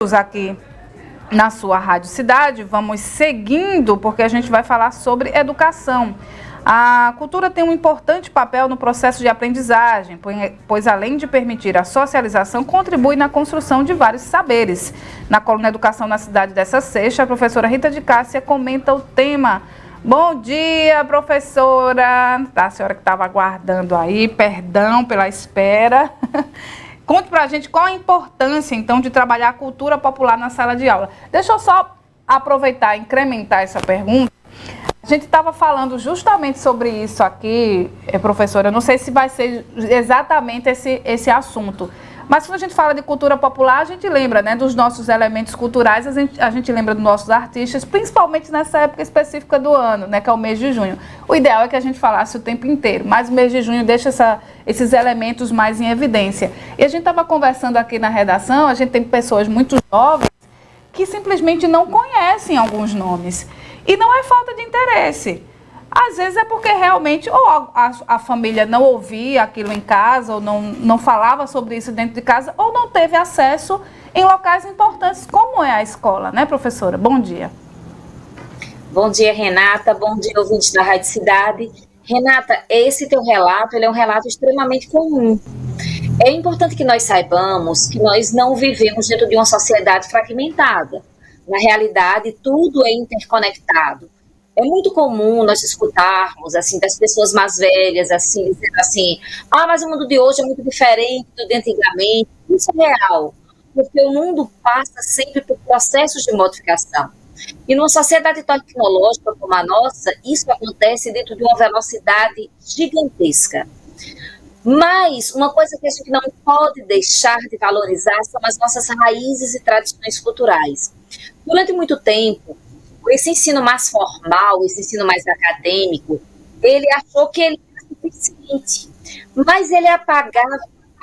aqui na sua Rádio Cidade. Vamos seguindo, porque a gente vai falar sobre educação. A cultura tem um importante papel no processo de aprendizagem, pois além de permitir a socialização, contribui na construção de vários saberes. Na coluna Educação na Cidade dessa sexta, a professora Rita de Cássia comenta o tema. Bom dia, professora. A senhora que estava aguardando aí, perdão pela espera. Conte para a gente qual a importância, então, de trabalhar a cultura popular na sala de aula. Deixa eu só aproveitar e incrementar essa pergunta. A gente estava falando justamente sobre isso aqui, professora. Eu não sei se vai ser exatamente esse assunto. Mas quando a gente fala de cultura popular, a gente lembra, né, dos nossos elementos culturais, a gente lembra dos nossos artistas, principalmente nessa época específica do ano, né, que é o mês de junho. O ideal é que a gente falasse o tempo inteiro, mas o mês de junho deixa esses elementos mais em evidência. E a gente estava conversando aqui na redação, a gente tem pessoas muito jovens que simplesmente não conhecem alguns nomes. E não é falta de interesse. Às vezes é porque realmente ou a família não ouvia aquilo em casa, ou não falava sobre isso dentro de casa, ou não teve acesso em locais importantes, como é a escola, né, professora? Bom dia. Bom dia, Renata. Bom dia, ouvintes da Rádio Cidade. Renata, esse teu relato, ele é um relato extremamente comum. É importante que nós saibamos que nós não vivemos dentro de uma sociedade fragmentada. Na realidade, tudo é interconectado. É muito comum nós escutarmos, assim, das pessoas mais velhas, assim, dizendo assim, mas o mundo de hoje é muito diferente do de antigamente. Isso é real, porque o mundo passa sempre por processos de modificação. E numa sociedade tecnológica como a nossa, isso acontece dentro de uma velocidade gigantesca. Mas uma coisa que a gente não pode deixar de valorizar são as nossas raízes e tradições culturais. Durante muito tempo, esse ensino mais formal, esse ensino mais acadêmico, ele achou que ele era suficiente, mas ele apagava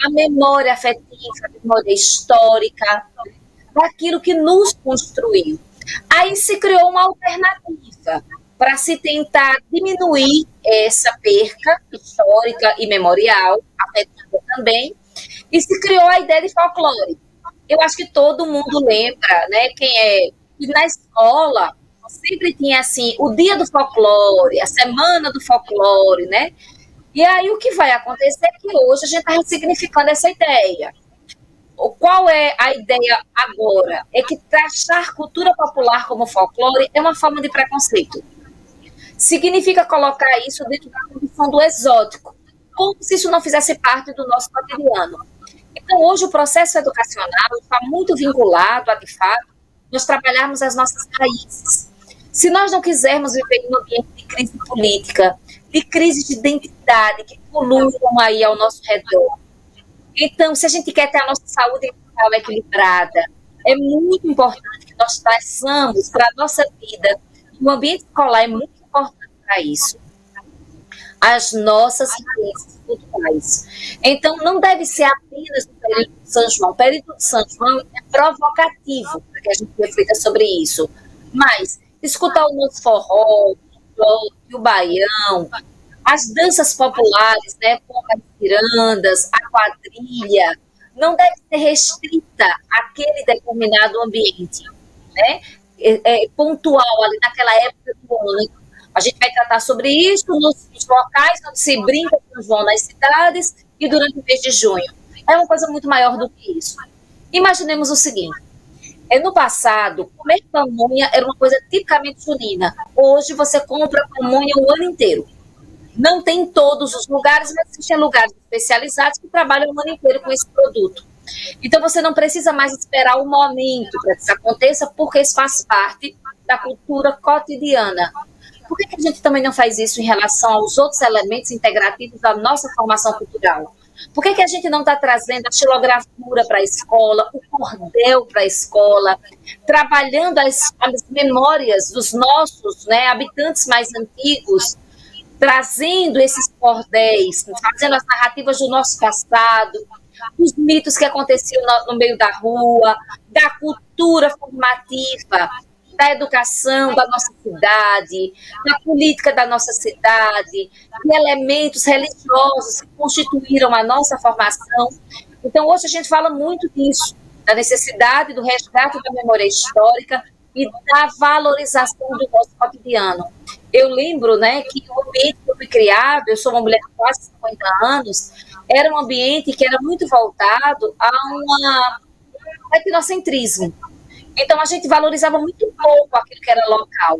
a memória afetiva, a memória histórica, daquilo que nos construiu. Aí se criou uma alternativa para se tentar diminuir essa perca histórica e memorial, afetiva também, e se criou a ideia de folclore. Eu acho que todo mundo lembra, né, que na escola sempre tinha, assim, o dia do folclore, a semana do folclore, né? E aí o que vai acontecer é que hoje a gente está ressignificando essa ideia. Qual é a ideia agora? É que taxar cultura popular como folclore é uma forma de preconceito. Significa colocar isso dentro da condição do exótico, como se isso não fizesse parte do nosso cotidiano. Então, hoje o processo educacional está muito vinculado a, de fato, nós trabalharmos as nossas raízes. Se nós não quisermos viver em um ambiente de crise política, de crise de identidade, que pululam aí ao nosso redor, então, se a gente quer ter a nossa saúde mental equilibrada, é muito importante que nós traçamos para a nossa vida, o ambiente escolar é muito importante para isso, as nossas raízes culturais. Então, não deve ser apenas no período de São João. O período de São João é provocativo para que a gente reflita sobre isso. Mas escutar o nosso forró, o baião, as danças populares, né, como as cirandas, a quadrilha, não deve ser restrita àquele determinado ambiente, né? Pontual ali naquela época do ano. A gente vai tratar sobre isso nos locais onde se brinca com João nas cidades e durante o mês de junho. É uma coisa muito maior do que isso. Imaginemos o seguinte. No passado, comer pamonha era uma coisa tipicamente junina. Hoje você compra pamonha o ano inteiro. Não tem em todos os lugares, mas existem lugares especializados que trabalham o ano inteiro com esse produto. Então você não precisa mais esperar o momento para que isso aconteça, porque isso faz parte da cultura cotidiana. Por que a gente também não faz isso em relação aos outros elementos integrativos da nossa formação cultural? Por que a gente não está trazendo a xilogravura para a escola, o cordel para a escola, trabalhando as memórias dos nossos, né, habitantes mais antigos, trazendo esses cordéis, fazendo as narrativas do nosso passado, os mitos que aconteciam no meio da rua, da cultura formativa, da educação da nossa cidade, da política da nossa cidade, de elementos religiosos que constituíram a nossa formação. Então, hoje a gente fala muito disso. da necessidade do resgate da memória histórica e da valorização do nosso cotidiano. Eu lembro, né, que o ambiente que eu fui criada, eu sou uma mulher de quase 50 anos, era um ambiente que era muito voltado a um etnocentrismo. Então, a gente valorizava muito pouco aquilo que era local.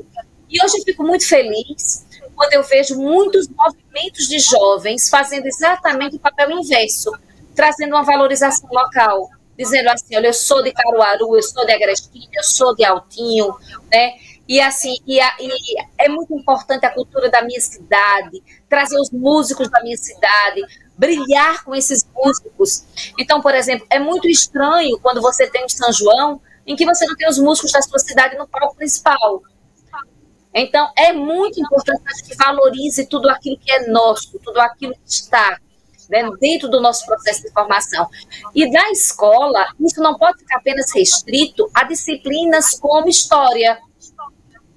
E hoje eu fico muito feliz quando eu vejo muitos movimentos de jovens fazendo exatamente o papel inverso, trazendo uma valorização local, dizendo assim, olha, eu sou de Caruaru, eu sou de Agrestina, eu sou de Altinho, né? E assim, e é muito importante a cultura da minha cidade, trazer os músicos da minha cidade, brilhar com esses músicos. Então, por exemplo, é muito estranho quando você tem um São João em que você não tem os músicos da sua cidade no palco principal. Então, é muito importante que a gente valorize tudo aquilo que é nosso, tudo aquilo que está, né, dentro do nosso processo de formação. E na escola, isso não pode ficar apenas restrito a disciplinas como história.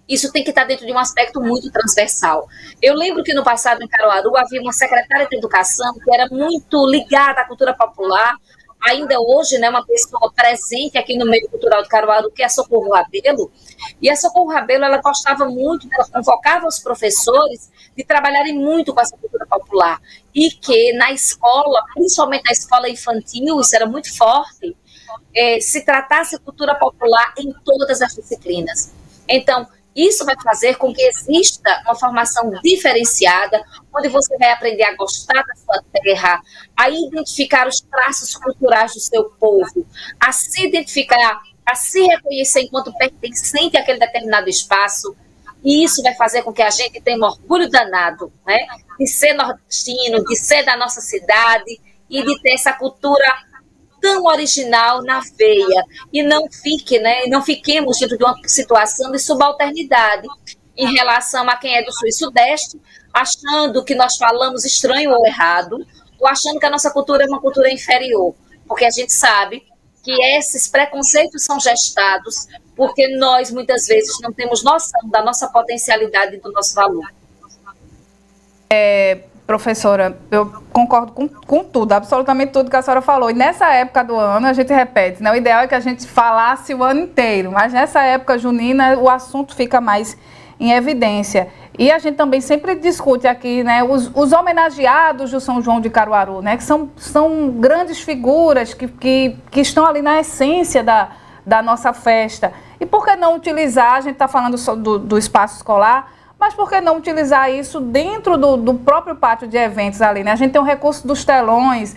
Isso tem que estar dentro de um aspecto muito transversal. Eu lembro que no passado, em Caruaru, havia uma secretária de educação que era muito ligada à cultura popular, ainda hoje, né, uma pessoa presente aqui no meio cultural de Caruaru, que é a Socorro Rabelo, e a Socorro Rabelo, ela gostava muito, ela convocava os professores de trabalharem muito com essa cultura popular, e que na escola, principalmente na escola infantil, isso era muito forte, se tratasse a cultura popular em todas as disciplinas. Então, isso vai fazer com que exista uma formação diferenciada, onde você vai aprender a gostar da sua terra, a identificar os traços culturais do seu povo, a se identificar, a se reconhecer enquanto pertencente àquele determinado espaço. E isso vai fazer com que a gente tenha um orgulho danado, né, de ser nordestino, de ser da nossa cidade e de ter essa cultura tão original na veia, e não fiquemos dentro de uma situação de subalternidade em relação a quem é do Sul e Sudeste, achando que nós falamos estranho ou errado, ou achando que a nossa cultura é uma cultura inferior, porque a gente sabe que esses preconceitos são gestados porque nós, muitas vezes, não temos noção da nossa potencialidade e do nosso valor. Professora, eu concordo com tudo, absolutamente tudo que a senhora falou. E nessa época do ano, a gente repete, né? O ideal é que a gente falasse o ano inteiro, mas nessa época junina, o assunto fica mais em evidência. E a gente também sempre discute aqui, né, os homenageados do São João de Caruaru, né? Que são grandes figuras que estão ali na essência da nossa festa. E por que não utilizar, a gente está falando só do espaço escolar, mas por que não utilizar isso dentro do próprio pátio de eventos ali, né? A gente tem o recurso dos telões,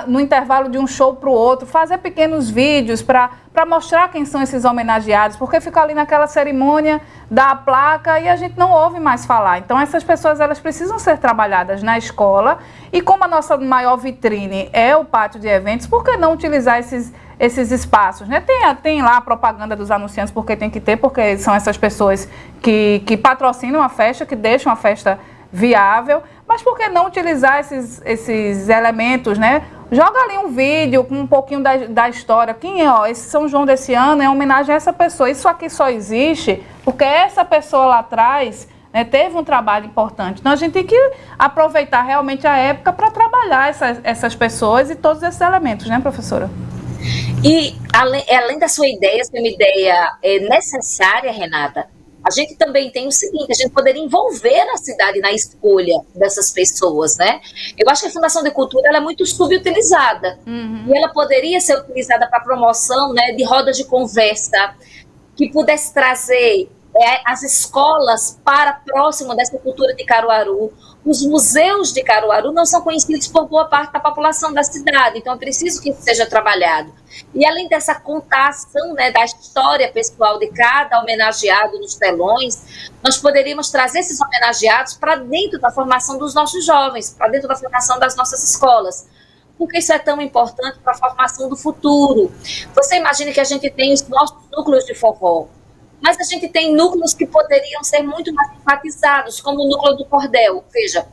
no intervalo de um show para o outro, fazer pequenos vídeos para mostrar quem são esses homenageados, porque fica ali naquela cerimônia da placa e a gente não ouve mais falar. Então, essas pessoas, elas precisam ser trabalhadas na escola, e como a nossa maior vitrine é o pátio de eventos, por que não utilizar esses espaços, né? Tem lá a propaganda dos anunciantes, porque tem que ter, porque são essas pessoas que patrocinam a festa, que deixam a festa viável, mas por que não utilizar esses elementos, né? Joga ali um vídeo com um pouquinho da história. Esse São João desse ano é homenagem a essa pessoa. Isso aqui só existe porque essa pessoa lá atrás, né, teve um trabalho importante. Então, a gente tem que aproveitar realmente a época para trabalhar essas pessoas e todos esses elementos, né, professora? E, além da sua ideia ser uma ideia necessária, Renata, a gente também tem o seguinte: a gente poderia envolver a cidade na escolha dessas pessoas, né? Eu acho que a Fundação de Cultura, ela é muito subutilizada. E ela poderia ser utilizada para promoção, né, de rodas de conversa, que pudesse trazer as escolas para próximo dessa cultura de Caruaru. Os museus de Caruaru não são conhecidos por boa parte da população da cidade, então é preciso que isso seja trabalhado. E além dessa contação, né, da história pessoal de cada homenageado nos telões, nós poderíamos trazer esses homenageados para dentro da formação dos nossos jovens, para dentro da formação das nossas escolas. Porque isso é tão importante para a formação do futuro. Você imagina que a gente tem os nossos núcleos de forró, mas a gente tem núcleos que poderiam ser muito mais enfatizados, como o núcleo do cordel. Veja,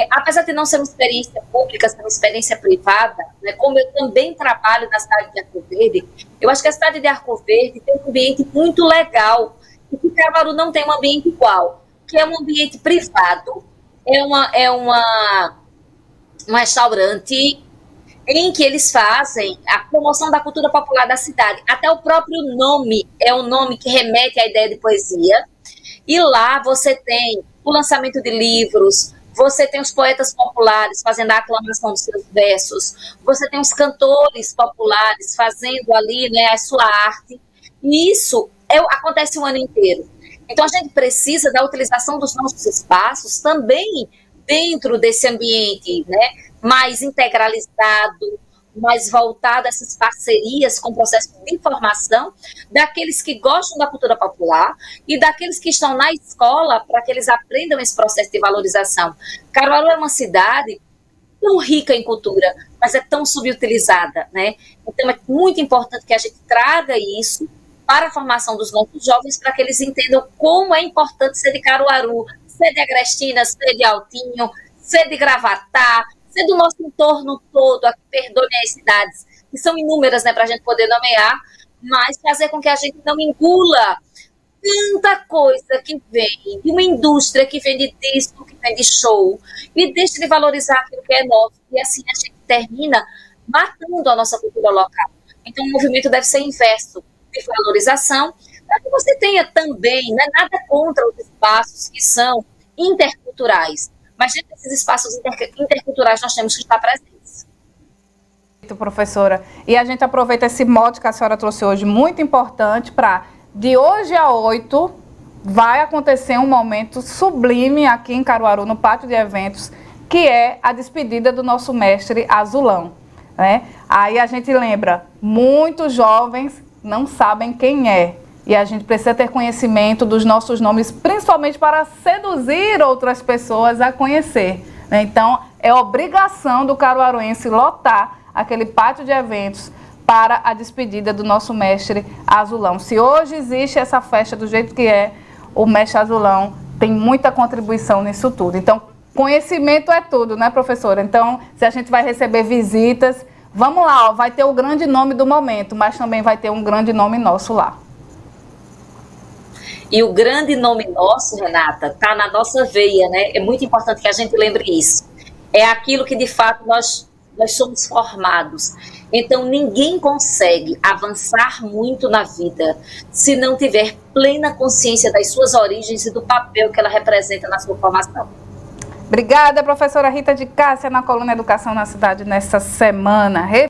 apesar de não ser uma experiência pública, ser uma experiência privada, né, como eu também trabalho na cidade de Arco Verde, eu acho que a cidade de Arco Verde tem um ambiente muito legal, e que Caruaru não tem um ambiente igual, que é um ambiente privado, um restaurante em que eles fazem a promoção da cultura popular da cidade. Até o próprio nome é um nome que remete à ideia de poesia. E lá você tem o lançamento de livros, você tem os poetas populares fazendo a aclamação dos seus versos, você tem os cantores populares fazendo ali, né, a sua arte. E isso acontece o ano inteiro. Então a gente precisa da utilização dos nossos espaços também dentro desse ambiente, né, mais integralizado, mais voltado a essas parcerias com o processo de formação daqueles que gostam da cultura popular e daqueles que estão na escola para que eles aprendam esse processo de valorização. Caruaru é uma cidade tão rica em cultura, mas é tão subutilizada, né? Então é muito importante que a gente traga isso para a formação dos nossos jovens, para que eles entendam como é importante ser de Caruaru, ser de Agrestina, ser de Altinho, ser de Gravatá, ser do nosso entorno todo, aqui, perdoe as cidades, que são inúmeras, né, para a gente poder nomear, mas fazer com que a gente não engula tanta coisa que vem de uma indústria que vende disco, que vende show, e deixe de valorizar aquilo que é nosso, e assim a gente termina matando a nossa cultura local. Então o movimento deve ser inverso, de valorização, para que você tenha também, não é nada contra os espaços que são interculturais, mas dentro desses espaços interculturais nós temos que estar presentes. Professora, e a gente aproveita esse mote que a senhora trouxe hoje, muito importante, para de hoje a 8 vai acontecer um momento sublime aqui em Caruaru, no pátio de eventos, que é a despedida do nosso mestre Azulão, né? Aí a gente lembra, muitos jovens não sabem quem é, e a gente precisa ter conhecimento dos nossos nomes, principalmente para seduzir outras pessoas a conhecer, né? Então, é obrigação do caruaruense lotar aquele pátio de eventos para a despedida do nosso mestre Azulão. Se hoje existe essa festa do jeito que é, o mestre Azulão tem muita contribuição nisso tudo. Então, conhecimento é tudo, né, professora? Então, se a gente vai receber visitas, vamos lá, ó, vai ter o grande nome do momento, mas também vai ter um grande nome nosso lá. E o grande nome nosso, Renata, está na nossa veia, né? É muito importante que a gente lembre isso. É aquilo que, de fato, nós somos formados. Então, ninguém consegue avançar muito na vida se não tiver plena consciência das suas origens e do papel que ela representa na sua formação. Obrigada, professora Rita de Cássia, na coluna Educação na Cidade, nessa semana.